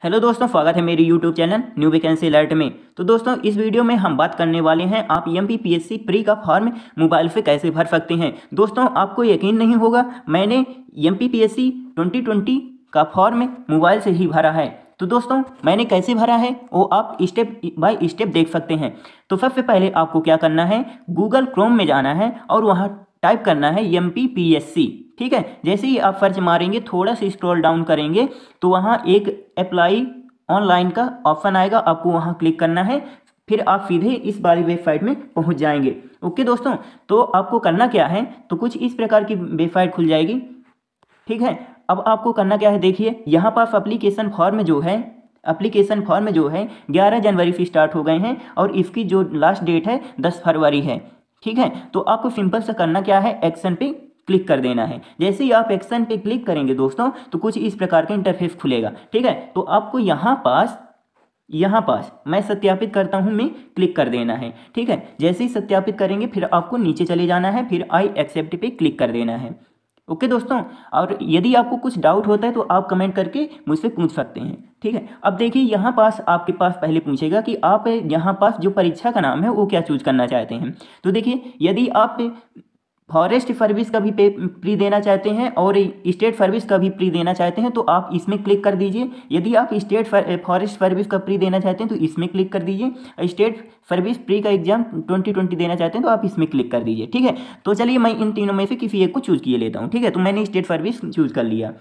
Hello दोस्तों, स्वागत है मेरी YouTube channel new vacancy alert में। तो दोस्तों, इस वीडियो में हम बात करने वाले हैं आप एमपीपीएससी प्री का फॉर्म मोबाइल से कैसे भर सकते हैं। दोस्तों, आपको यकीन नहीं होगा, मैंने एमपीपीएससी 2020 का फॉर्म मोबाइल से ही भरा है। तो दोस्तों, मैंने कैसे भरा है वो आप स्टेप बाय स्टेप देख सकते हैं। तो सबसे पहले आपको क्या करना है, गूगल क्रोम में जाना है और वहाँ टाइप करना है एमपीपीएससी। ठीक है, जैसे ही आप सर्च मारेंगे, थोड़ा सा स्क्रॉल डाउन करेंगे तो वहाँ एक अप्लाई ऑनलाइन का ऑप्शन आएगा, आपको वहाँ क्लिक करना है। फिर आप सीधे इस वाली वेबसाइट में पहुँच जाएंगे। ओके दोस्तों, तो आपको करना क्या है, तो कुछ इस प्रकार की वेबसाइट खुल जाएगी। ठीक है, अब आपको करना क्या है, देखिए यहाँ पास एप्लीकेशन फॉर्म जो है 11 जनवरी से स्टार्ट हो गए हैं और इसकी जो लास्ट डेट है 10 फरवरी है। ठीक है, तो आपको सिंपल सा करना क्या है, एक्शन पे क्लिक कर देना है। जैसे ही आप एक्शन पे क्लिक करेंगे दोस्तों, तो कुछ इस प्रकार का इंटरफेस खुलेगा। ठीक है, तो आपको यहाँ पास मैं सत्यापित करता हूँ में क्लिक कर देना है। ठीक है, जैसे ही सत्यापित करेंगे फिर आपको नीचे चले जाना है, फिर आई एक्सेप्ट पे क्लिक कर देना है। ओके दोस्तों, और यदि आपको कुछ डाउट होता है तो आप कमेंट करके मुझसे पूछ सकते हैं। ठीक है, अब देखिए यहाँ पास आपके पास पहले पूछेगा कि आप यहाँ पास जो परीक्षा का नाम है वो क्या चूज करना चाहते हैं। तो देखिए, यदि आप फॉरेस्ट सर्विस का भी प्री देना चाहते हैं और स्टेट सर्विस का भी प्री देना चाहते हैं तो आप इसमें क्लिक कर दीजिए। यदि आप फॉरेस्ट सर्विस का प्री देना चाहते हैं तो इसमें क्लिक कर दीजिए। स्टेट सर्विस प्री का एग्जाम 2020 देना चाहते हैं तो आप इसमें क्लिक कर दीजिए। ठीक है, तो चलिए मैं इन तीनों में से किसी एक को चूज किए लेता हूँ। ठीक है, तो मैंने स्टेट सर्विस चूज कर लिया।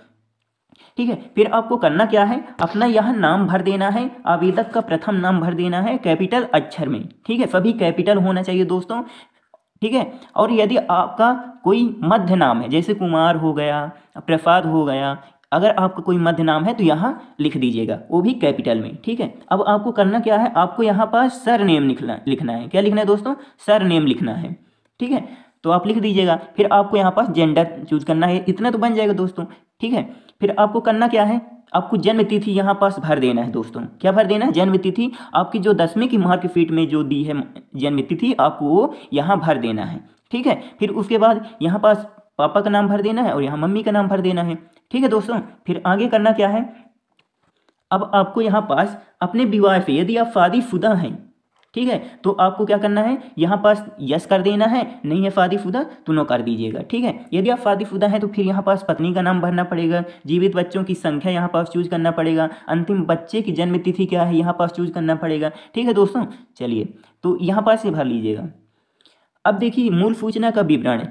ठीक है, फिर आपको करना क्या है, अपना यहाँ नाम भर देना है। आवेदक का प्रथम नाम भर देना है कैपिटल अक्षर में। ठीक है, सभी कैपिटल होना चाहिए दोस्तों। ठीक है, और यदि आपका कोई मध्य नाम है, जैसे कुमार हो गया, प्रसाद हो गया, अगर आपका कोई मध्य नाम है तो यहाँ लिख दीजिएगा, वो भी कैपिटल में। ठीक है, अब आपको करना क्या है, आपको यहाँ पास सर नेम लिखना है। क्या लिखना है दोस्तों, सर नेम लिखना है। ठीक है, तो आप लिख दीजिएगा। फिर आपको यहाँ पास जेंडर चूज करना है, इतना तो बन जाएगा दोस्तों। ठीक है, फिर आपको करना क्या है, आपको जन्म तिथि यहाँ पास भर देना है दोस्तों। क्या भर देना है, जन्म तिथि। आपकी जो 10वीं की मार्कशीट में जो दी है जन्म तिथि, आपको वो यहाँ भर देना है। ठीक है, फिर उसके बाद यहाँ पास पापा का नाम भर देना है और यहाँ मम्मी का नाम भर देना है। ठीक है दोस्तों, फिर आगे करना क्या है, अब आपको यहाँ पास अपने विवाह से, यदि आप शादीशुदा हैं, ठीक है, तो आपको क्या करना है, यहाँ पास यस कर देना है। नहीं है शादीशुदा तो नो कर दीजिएगा। ठीक है, यदि आप शादीशुदा हैं तो फिर यहाँ पास पत्नी का नाम भरना पड़ेगा। जीवित बच्चों की संख्या यहाँ पास चूज करना पड़ेगा। अंतिम बच्चे की जन्म तिथि क्या है, यहाँ पास चूज करना पड़ेगा। ठीक है दोस्तों, चलिए तो यहाँ पास ये भर लीजिएगा। अब देखिए मूल सूचना का विवरण।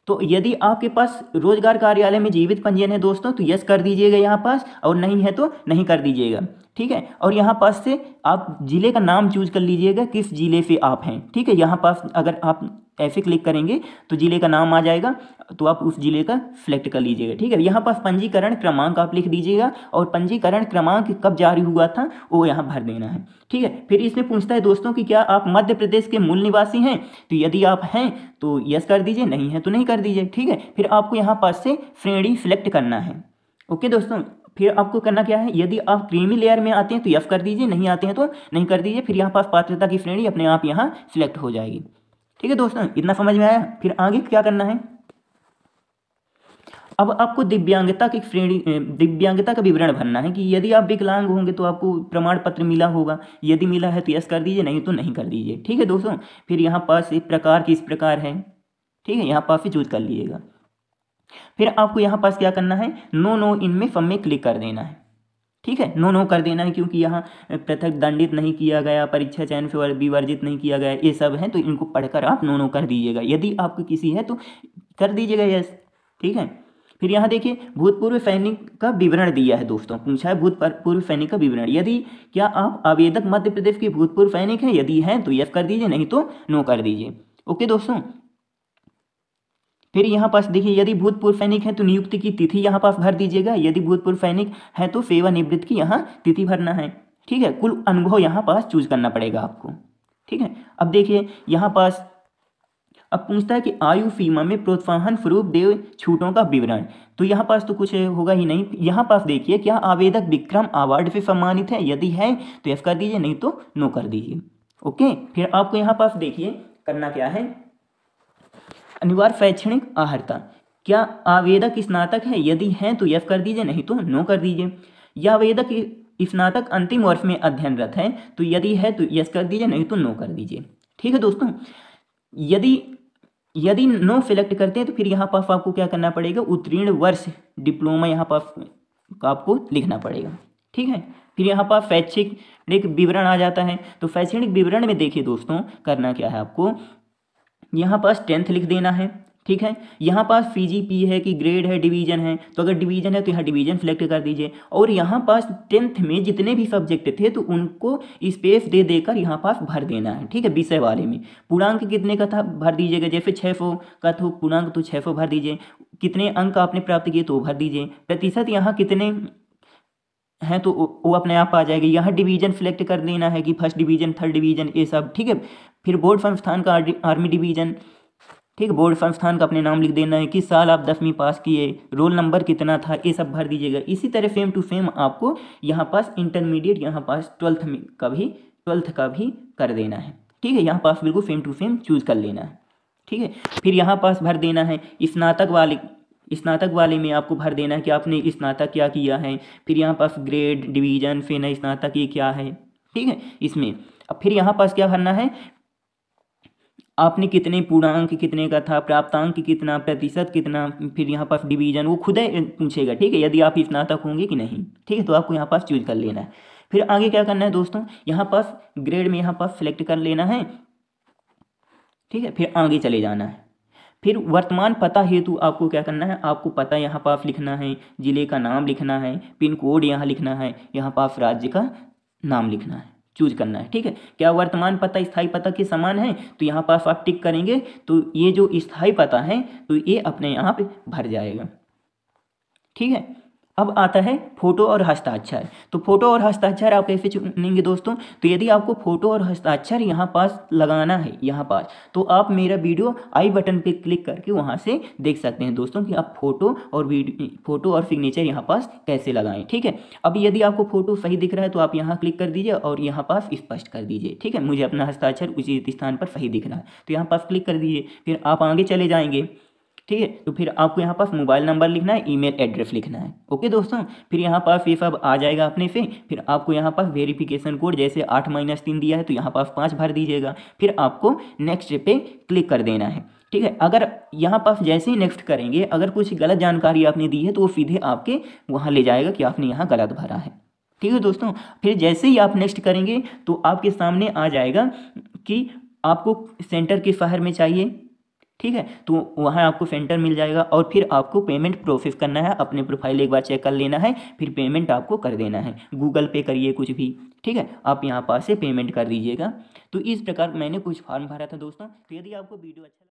तो यदि आपके पास रोजगार कार्यालय में जीवित पंजीयन है दोस्तों तो यस कर दीजिएगा यहाँ पास, और नहीं है तो नहीं कर दीजिएगा। ठीक है, और यहाँ पास से आप जिले का नाम चूज कर लीजिएगा, किस जिले से आप हैं। ठीक है, यहाँ पास अगर आप ऐसे क्लिक करेंगे तो जिले का नाम आ जाएगा, तो आप उस जिले का सिलेक्ट कर लीजिएगा। ठीक है, यहाँ पास पंजीकरण क्रमांक आप लिख दीजिएगा, और पंजीकरण क्रमांक कब जारी हुआ था वो यहाँ भर देना है। ठीक है, फिर इसमें पूछता है दोस्तों कि क्या आप मध्य प्रदेश के मूल निवासी हैं, तो यदि आप हैं तो यस कर दीजिए, नहीं है तो नहीं कर दीजिए। ठीक है, फिर आपको यहाँ पास से श्रेणी सिलेक्ट करना है। ओके दोस्तों, फिर आपको करना क्या है, यदि आप क्रीमी लेयर में आते हैं तो यस कर दीजिए, नहीं आते हैं तो नहीं कर दीजिए। फिर यहाँ पास पात्रता की श्रेणी अपने आप यहाँ सिलेक्ट हो जाएगी। ठीक है दोस्तों, इतना समझ में आया। फिर आगे क्या करना है, अब आपको दिव्यांगता की श्रेणी, दिव्यांगता का विवरण भरना है कि यदि आप विकलांग होंगे तो आपको प्रमाण पत्र मिला होगा, यदि मिला है तो यस कर दीजिए, नहीं तो नहीं कर दीजिए। ठीक है दोस्तों, फिर यहाँ पास एक प्रकार किस प्रकार है, ठीक है, यहाँ पास भी चूज कर लीजिएगा। फिर आपको यहाँ पास क्या करना है, नो इनमें सब में क्लिक कर देना है। ठीक है, नो कर देना है, क्योंकि यहाँ पृथक दंडित नहीं किया गया, परीक्षा चयन से विवर्जित नहीं किया गया, ये सब है, तो इनको पढ़कर आप नो कर दीजिएगा। यदि आपको किसी है तो कर दीजिएगा यस। ठीक है, फिर यहाँ देखिए भूतपूर्व सैनिक का विवरण दिया है दोस्तों, पूछा है भूतपूर्व सैनिक का विवरण। यदि क्या आप आवेदक मध्य प्रदेश के भूतपूर्व सैनिक हैं, यदि हैं तो यस कर दीजिए, नहीं तो नो कर दीजिए। ओके दोस्तों, फिर यहाँ पास देखिए यदि भूतपूर्व सैनिक हैं तो नियुक्ति की तिथि यहाँ पास भर दीजिएगा। यदि भूतपूर्व सैनिक है तो सेवानिवृत्त की यहाँ तिथि भरना है। ठीक है, कुल अनुभव यहाँ पास चूज करना पड़ेगा आपको। ठीक है, अब देखिए यहाँ पास अब पूछता है कि आयु सीमा में प्रोत्साहन स्वरूप देय छूटों का विवरण। तो यहाँ पास तो कुछ होगा ही नहीं। यहाँ पास देखिए क्या आवेदक विक्रम अवार्ड से सम्मानित है, यदि है तो यस कर दीजिए, नहीं तो नो कर दीजिए। ओके, फिर आपको यहाँ पास देखिए करना क्या है, अनिवार्य शैक्षणिक अर्हता, क्या आवेदक स्नातक है, यदि हैं तो यस कर दीजिए, नहीं तो नो कर दीजिए। या आवेदक स्नातक अंतिम वर्ष में अध्ययनरत है तो यदि है तो यस कर दीजिए, नहीं तो नो कर दीजिए। ठीक है दोस्तों, यदि यदि नो सेलेक्ट करते हैं तो फिर यहाँ पर आपको क्या करना पड़ेगा, उत्तीर्ण वर्ष डिप्लोमा यहाँ पर आपको लिखना पड़ेगा। ठीक है, फिर यहाँ पर शैक्षणिक विवरण आ जाता है। तो शैक्षणिक विवरण में देखिए दोस्तों, करना क्या है आपको, यहाँ पास 10th लिख देना है। ठीक है, यहाँ पास पीजीपी है कि ग्रेड है, डिवीजन है, तो अगर डिवीजन है तो यहाँ डिवीजन सेलेक्ट कर दीजिए। और यहाँ पास 10th में जितने भी सब्जेक्ट थे तो उनको स्पेस दे देकर यहाँ पास भर देना है। ठीक है, विषय वाले में पूर्णांक कितने का था भर दीजिएगा, जैसे 600 का तो पूर्णांक तो 600 भर दीजिए, कितने अंक आपने प्राप्त किए तो भर दीजिए, प्रतिशत यहाँ कितने हैं तो वो अपने आप आ जाएगी। यहाँ डिवीजन सेलेक्ट कर देना है कि फर्स्ट डिवीजन, थर्ड डिवीजन, ये सब। ठीक है, फिर बोर्ड संस्थान का आर्मी डिवीजन। ठीक है, बोर्ड संस्थान का अपने नाम लिख देना है, किस साल आप 10वीं पास किए, रोल नंबर कितना था, ये सब भर दीजिएगा। इसी तरह सेम टू सेम आपको यहाँ पास इंटरमीडिएट, यहाँ पास 12th का भी कर देना है। ठीक है, यहाँ पास बिल्कुल सेम टू सेम चूज कर लेना है। ठीक है, फिर यहाँ पास भर देना है स्नातक वाले में आपको भर देना है कि आपने स्नातक क्या किया है, फिर यहाँ पास ग्रेड, डिवीजन, फिर ना स्नातक ये क्या है। ठीक है, इसमें अब फिर यहाँ पास क्या भरना है, आपने कितने पूर्णांक कितने का था, प्राप्तांक कितना, प्रतिशत कितना, फिर यहाँ पास डिवीजन वो खुद ही पूछेगा। ठीक है, यदि आप स्नातक होंगे कि नहीं। ठीक है, तो आपको यहाँ पास चूज कर लेना है। फिर आगे क्या करना है दोस्तों, यहाँ पास ग्रेड में यहाँ पास सिलेक्ट कर लेना है। ठीक है, फिर आगे चले जाना है। फिर वर्तमान पता हेतु आपको क्या करना है, आपको पता यहाँ पास लिखना है, जिले का नाम लिखना है, पिन कोड यहाँ लिखना है, यहाँ पास राज्य का नाम लिखना है, चूज करना है। ठीक है, क्या वर्तमान पता स्थायी पता के समान है, तो यहाँ पास आप टिक करेंगे तो ये जो स्थायी पता है तो ये अपने आप भर जाएगा। ठीक है, अब आता है फोटो और हस्ताक्षर। तो फोटो और हस्ताक्षर आप कैसे चुनेंगे दोस्तों, तो यदि आपको फोटो और हस्ताक्षर यहाँ पास लगाना है यहाँ पास, तो आप मेरा वीडियो आई बटन पे क्लिक करके वहाँ से देख सकते हैं दोस्तों कि आप फोटो और सिग्नेचर यहाँ पास कैसे लगाएं। ठीक है, अब यदि आपको फोटो सही दिख रहा है तो आप यहाँ क्लिक कर दीजिए और यहाँ पास स्पष्ट कर दीजिए। ठीक है, मुझे अपना हस्ताक्षर उचित स्थान पर सही दिख रहा है तो यहाँ पास क्लिक कर दीजिए। फिर आप आगे चले जाएंगे। ठीक है, तो फिर आपको यहाँ पास मोबाइल नंबर लिखना है, ईमेल एड्रेस लिखना है। ओके दोस्तों, फिर यहाँ पास ये सब आ जाएगा अपने से। फिर आपको यहाँ पास वेरिफिकेशन कोड जैसे 8-3 दिया है तो यहाँ पास 5 भर दीजिएगा। फिर आपको नेक्स्ट पे क्लिक कर देना है। ठीक है, अगर यहाँ पास जैसे ही नेक्स्ट करेंगे, अगर कुछ गलत जानकारी आपने दी है तो वो सीधे आपके वहाँ ले जाएगा कि आपने यहाँ गलत भरा है। ठीक है दोस्तों, फिर जैसे ही आप नेक्स्ट करेंगे तो आपके सामने आ जाएगा कि आपको सेंटर के शहर में चाहिए। ठीक है, तो वहाँ आपको सेंटर मिल जाएगा और फिर आपको पेमेंट प्रोसेस करना है, अपने प्रोफाइल एक बार चेक कर लेना है, फिर पेमेंट आपको कर देना है। गूगल पे करिए कुछ भी। ठीक है, आप यहाँ पास से पेमेंट कर दीजिएगा। तो इस प्रकार मैंने कुछ फॉर्म भरा था दोस्तों। तो यदि आपको वीडियो अच्छा